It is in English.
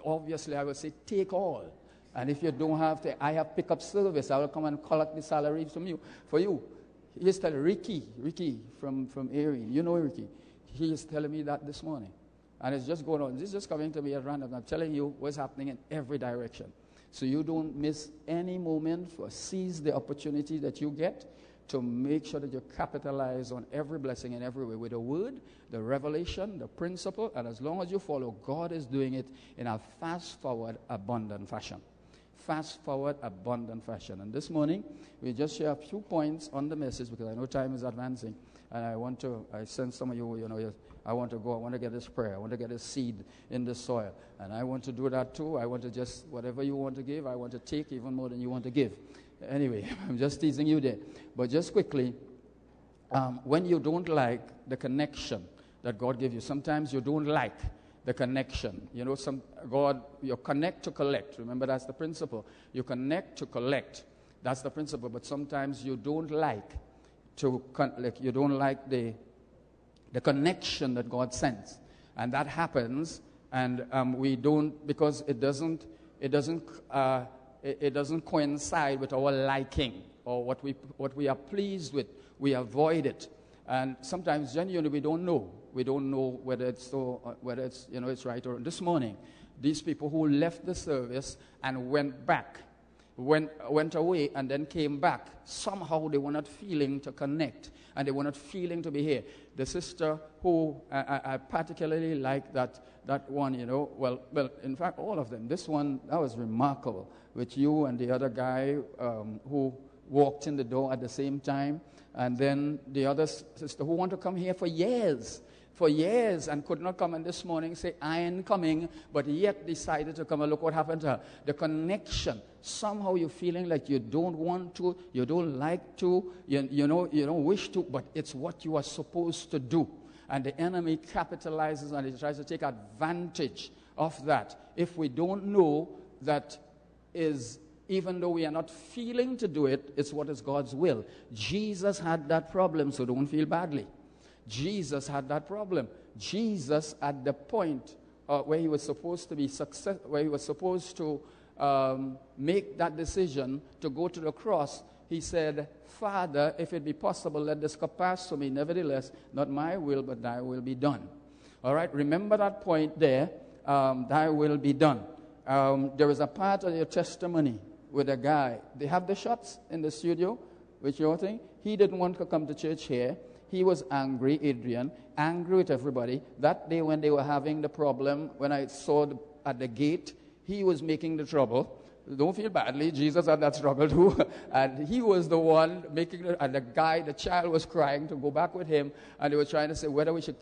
obviously I would say take all. And if you don't have to, I have pickup service. I will come and collect the salary from you. For you. He is telling Ricky from Erie. You know Ricky. He is telling me that this morning. And it's just going on. This is just coming to me at random. I'm telling you what's happening in every direction. So you don't miss any moment, for seize the opportunity that you get to make sure that you capitalize on every blessing in every way with the word, the revelation, the principle, and as long as you follow, God is doing it in a fast-forward, abundant fashion. Fast-forward, abundant fashion. And this morning, we just share a few points on the message because I know time is advancing. And I sense some of you, I want to go, I want to get this prayer, I want to get a seed in the soil. And I want to do that too. I want to just, whatever you want to give, I want to take even more than you want to give. Anyway, I'm just teasing you there. But just quickly, when you don't like the connection that God gives you, sometimes you don't like the connection. You connect to collect. Remember, that's the principle. You connect to collect. That's the principle. But sometimes you don't like the connection that God sends. And that happens, and we don't, because it doesn't coincide with our liking or what we are pleased with. We avoid it. And sometimes genuinely we don't know. We don't know whether it's so, whether it's it's right or wrong. This morning, these people who left the service and went away and then came back, somehow they were not feeling to connect and they were not feeling to be here. The sister who I particularly like that one, well, in fact, all of them. This one, that was remarkable, with you and the other guy who walked in the door at the same time. And then the other sister who wanted to come here for years and could not come. And this morning say, I ain't coming, but yet decided to come. And look what happened to her. The connection. Somehow you're feeling like you don't want to, you don't like to, you don't wish to, but it's what you are supposed to do. And the enemy capitalizes and he tries to take advantage of that. If we don't know that is, even though we are not feeling to do it, it's what is God's will. Jesus had that problem, so don't feel badly. Jesus had that problem. Jesus, at the point where he was supposed to be where he was supposed to make that decision to go to the cross, he said, Father, if it be possible, let this cup pass from me. Nevertheless, not my will, but thy will be done. All right, remember that point there, thy will be done. There is a part of your testimony with a guy. They have the shots in the studio, which your thing. He didn't want to come to church here. He was angry, Adrian, angry with everybody. That day when they were having the problem, when I saw at the gate, he was making the trouble. Don't feel badly. Jesus had that struggle too. And he was the one making it. And the child was crying to go back with him. And they were trying to say whether we should